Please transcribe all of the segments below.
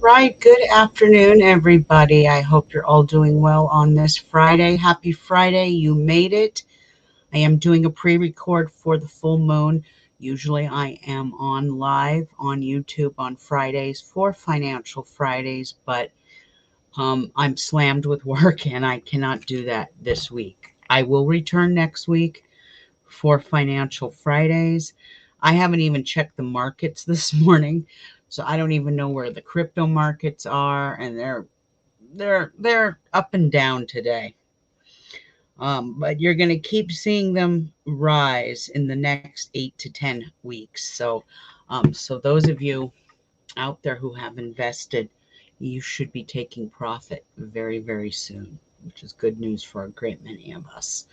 Right. Good afternoon, everybody. I hope you're all doing well on this Friday. Happy Friday. You made it. I am doing a pre-record for the full moon. Usually I am on live on YouTube on Fridays for Financial Fridays, but I'm slammed with work and I cannot do that this week. I will return next week for Financial Fridays. I haven't even checked the markets this morning, so I don't even know where the crypto markets are, and they're up and down today. But you're going to keep seeing them rise in the next 8 to 10 weeks. So those of you out there who have invested, you should be taking profit very, very soon, which is good news for a great many of us.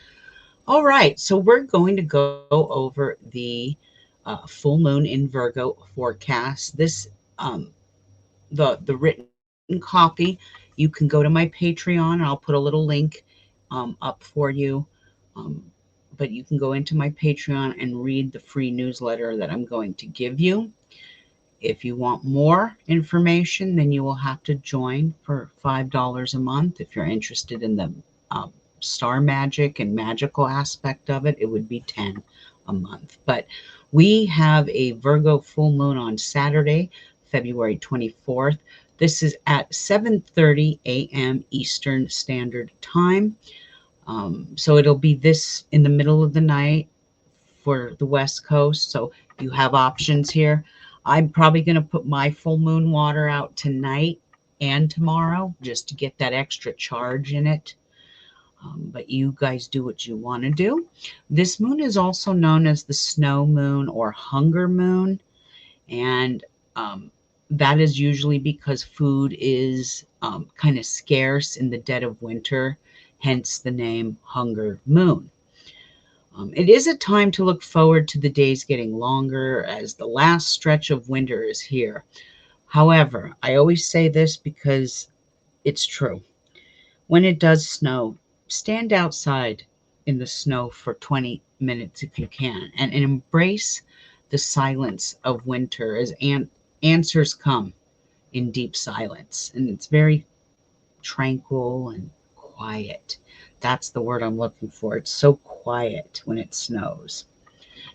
All right, so we're going to go over the full moon in Virgo forecast. This the written copy. You can go to my Patreon. I'll put a little link up for you. Um, but you can go into my Patreon and read the free newsletter that I'm going to give you. If you want more information, then you will have to join for $5 a month. If you're interested in the star magic and magical aspect of it, it would be 10 a month. But we have a Virgo full moon on Saturday, February 24th. This is at 7:30 a.m. Eastern Standard Time. So it'll be this in the middle of the night for the West Coast. So you have options here. I'm probably going to put my full moon water out tonight and tomorrow just to get that extra charge in it. But you guys do what you want to do. This moon is also known as the snow moon or hunger moon. And that is usually because food is kind of scarce in the dead of winter, hence the name hunger moon. It is a time to look forward to the days getting longer as the last stretch of winter is here. However, I always say this because it's true. When it does snow, stand outside in the snow for 20 minutes if you can and embrace the silence of winter as answers come in deep silence. And it's very tranquil and quiet. That's the word I'm looking for. It's so quiet when it snows.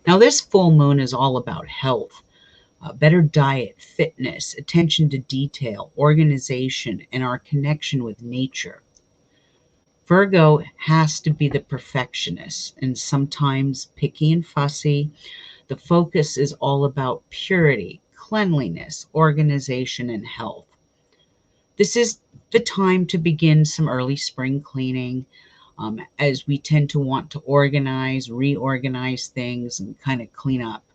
Now, this full moon is all about health, better diet, fitness, attention to detail, organization, and our connection with nature. Virgo has to be the perfectionist and sometimes picky and fussy. The focus is all about purity, cleanliness, organization, and health. This is the time to begin some early spring cleaning, as we tend to want to organize, reorganize things, and kind of clean up.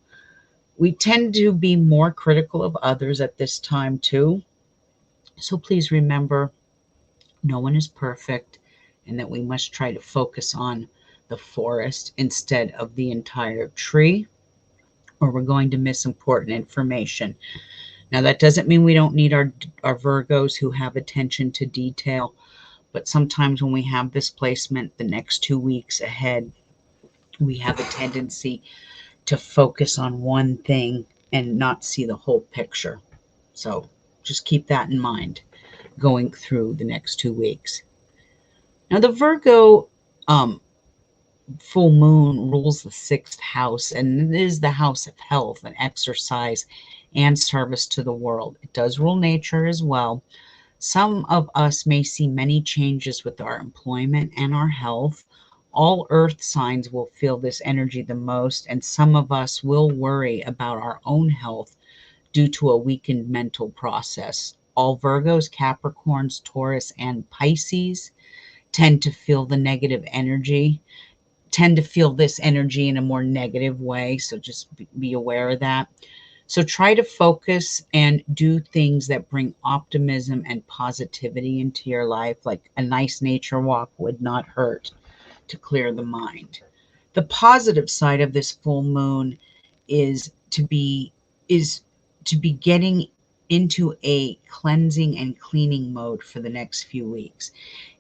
We tend to be more critical of others at this time too. So please remember, no one is perfect, and that we must try to focus on the forest instead of the entire tree, or we're going to miss important information. Now, that doesn't mean we don't need our Virgos who have attention to detail, but sometimes when we have this placement the next 2 weeks ahead, we have a tendency to focus on one thing and not see the whole picture. So just keep that in mind going through the next 2 weeks. Now, the Virgo full moon rules the sixth house, and it is the house of health and exercise and service to the world. It does rule nature as well. Some of us may see many changes with our employment and our health. All earth signs will feel this energy the most, and some of us will worry about our own health due to a weakened mental process. All Virgos, Capricorns, Taurus, and Pisces tend to feel the negative energy, tend to feel this energy in a more negative way. So just be aware of that. So try to focus and do things that bring optimism and positivity into your life, like a nice nature walk would not hurt to clear the mind. The positive side of this full moon is is to be getting into a cleansing and cleaning mode for the next few weeks.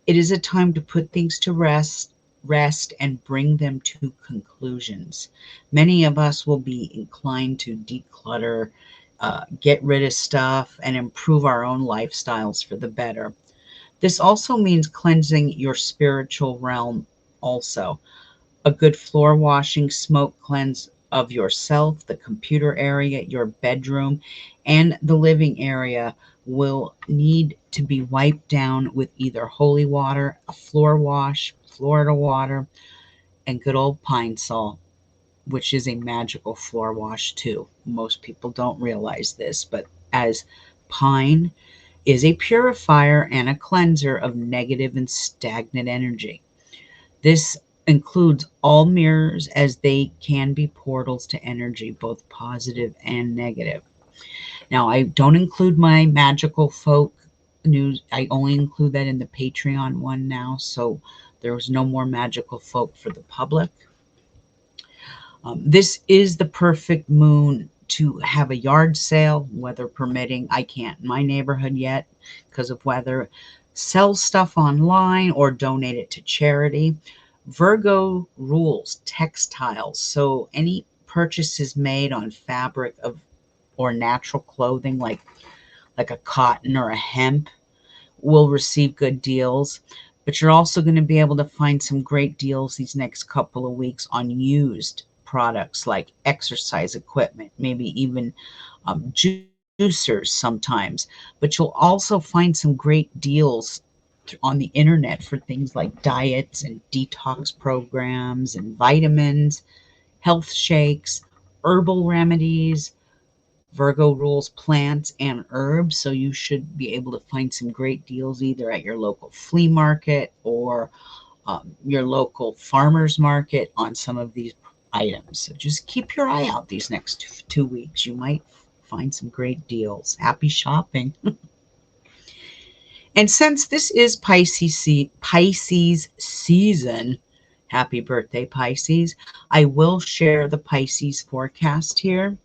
It is a time to put things to rest and bring them to conclusions. Many of us will be inclined to declutter, get rid of stuff, and improve our own lifestyles for the better. This also means cleansing your spiritual realm also. A good floor washing, smoke cleanse of yourself, the computer area, your bedroom, and the living area will need to be wiped down with either holy water, a floor wash, Florida water, and good old pine salt, which is a magical floor wash too. Most people don't realize this, but as pine is a purifier and a cleanser of negative and stagnant energy. This includes all mirrors as they can be portals to energy, both positive and negative. Now, I don't include my magical folk news. I only include that in the Patreon one now. So there was no more magical folk for the public. This is the perfect moon to have a yard sale, weather permitting. I can't in my neighborhood yet because of weather. Sell stuff online or donate it to charity. Virgo rules textiles. So any purchases made on fabric of or natural clothing like a cotton or a hemp will receive good deals. But you're also going to be able to find some great deals these next couple of weeks on used products like exercise equipment, maybe even juicers sometimes. But you'll also find some great deals on the internet for things like diets and detox programs and vitamins, health shakes, herbal remedies. Virgo rules plants and herbs, so you should be able to find some great deals either at your local flea market or your local farmer's market on some of these items. So just keep your eye out these next 2 weeks. You might find some great deals. Happy shopping. And since this is Pisces season, happy birthday, Pisces, I will share the Pisces forecast here.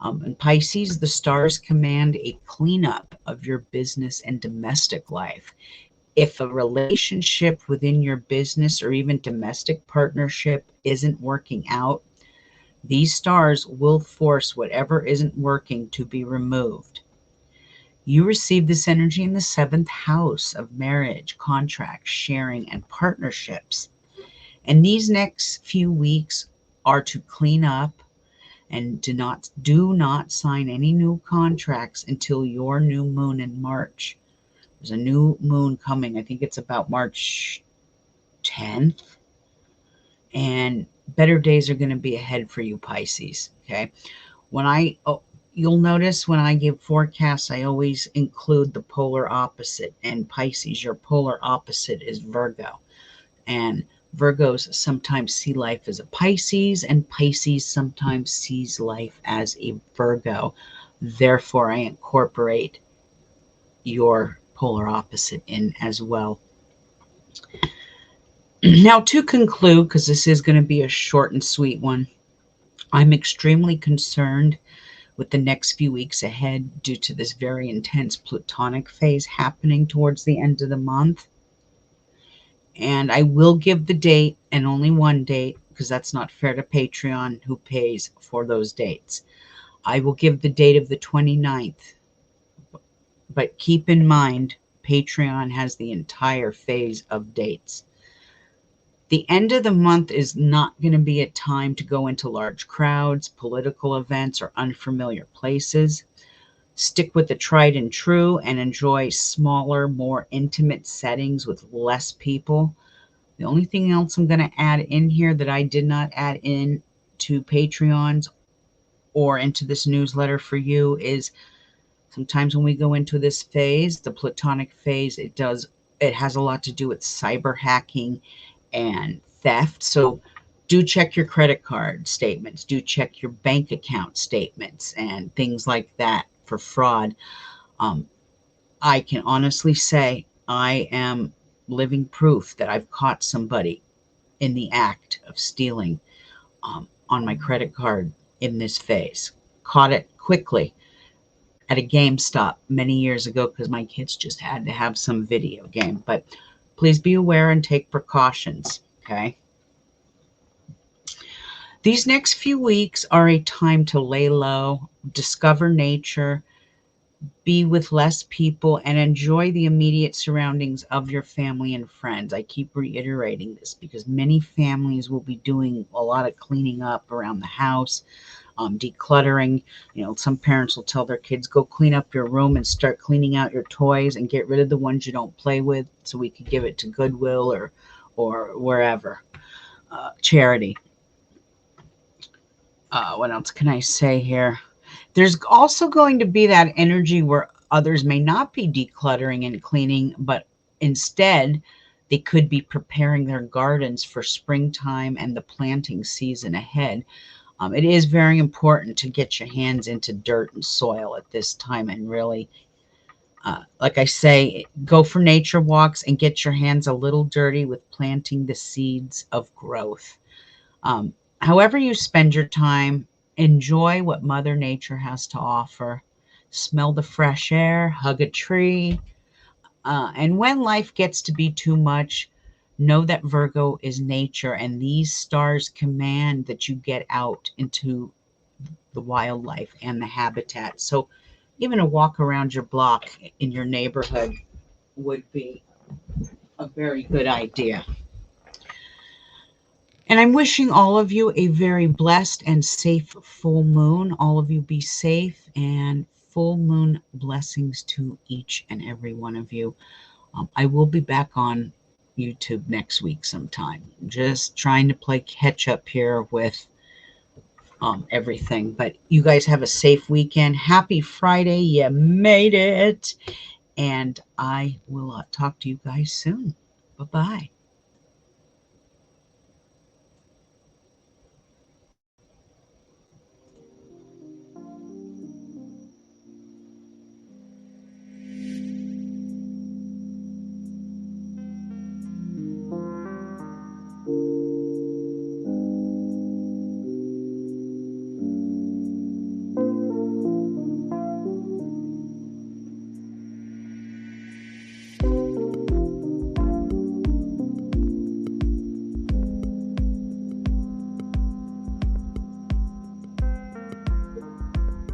In Pisces, the stars command a cleanup of your business and domestic life. If a relationship within your business or even domestic partnership isn't working out, these stars will force whatever isn't working to be removed. You receive this energy in the seventh house of marriage, contracts, sharing, and partnerships. And these next few weeks are to clean up and do not sign any new contracts until your new moon in March. There's a new moon coming. I think it's about March 10th. And better days are going to be ahead for you, Pisces. Okay. You'll notice when I give forecasts, I always include the polar opposite. And Pisces, your polar opposite is Virgo. And Virgos sometimes see life as a Pisces, and Pisces sometimes sees life as a Virgo. Therefore, I incorporate your polar opposite in as well. Now, to conclude, because this is going to be a short and sweet one, I'm extremely concerned with the next few weeks ahead due to this very intense Plutonic phase happening towards the end of the month. And I will give the date and only one date because that's not fair to Patreon who pays for those dates. I will give the date of the 29th, but keep in mind Patreon has the entire phase of dates. The end of the month is not going to be a time to go into large crowds, political events, or unfamiliar places. Stick with the tried and true and enjoy smaller, more intimate settings with less people. The only thing else I'm going to add in here that I did not add in to Patreons or into this newsletter for you is sometimes when we go into this phase, the Plutonic phase, it has a lot to do with cyber hacking and theft. So Do check your credit card statements, do check your bank account statements and things like that for fraud. Um, I can honestly say I am living proof that I've caught somebody in the act of stealing on my credit card in this phase. Caught it quickly at a GameStop many years ago because my kids just had to have some video game. But please be aware and take precautions, okay? These next few weeks are a time to lay low, discover nature, be with less people, and enjoy the immediate surroundings of your family and friends. I keep reiterating this because many families will be doing a lot of cleaning up around the house, decluttering. You know, some parents will tell their kids, go clean up your room and start cleaning out your toys and get rid of the ones you don't play with so we could give it to Goodwill or wherever. Charity. What else can I say here? There's also going to be that energy where others may not be decluttering and cleaning, but instead they could be preparing their gardens for springtime and the planting season ahead. It is very important to get your hands into dirt and soil at this time and really, like I say, go for nature walks and get your hands a little dirty with planting the seeds of growth. Um, However you spend your time, enjoy what Mother Nature has to offer. Smell the fresh air, hug a tree. And when life gets to be too much, know that Virgo is nature and these stars command that you get out into the wildlife and the habitat. So even a walk around your block in your neighborhood would be a very good idea. And I'm wishing all of you a very blessed and safe full moon. All of you be safe, and full moon blessings to each and every one of you. I will be back on YouTube next week sometime. Just trying to play catch up here with everything. But you guys have a safe weekend. Happy Friday. You made it. And I will talk to you guys soon. Bye-bye.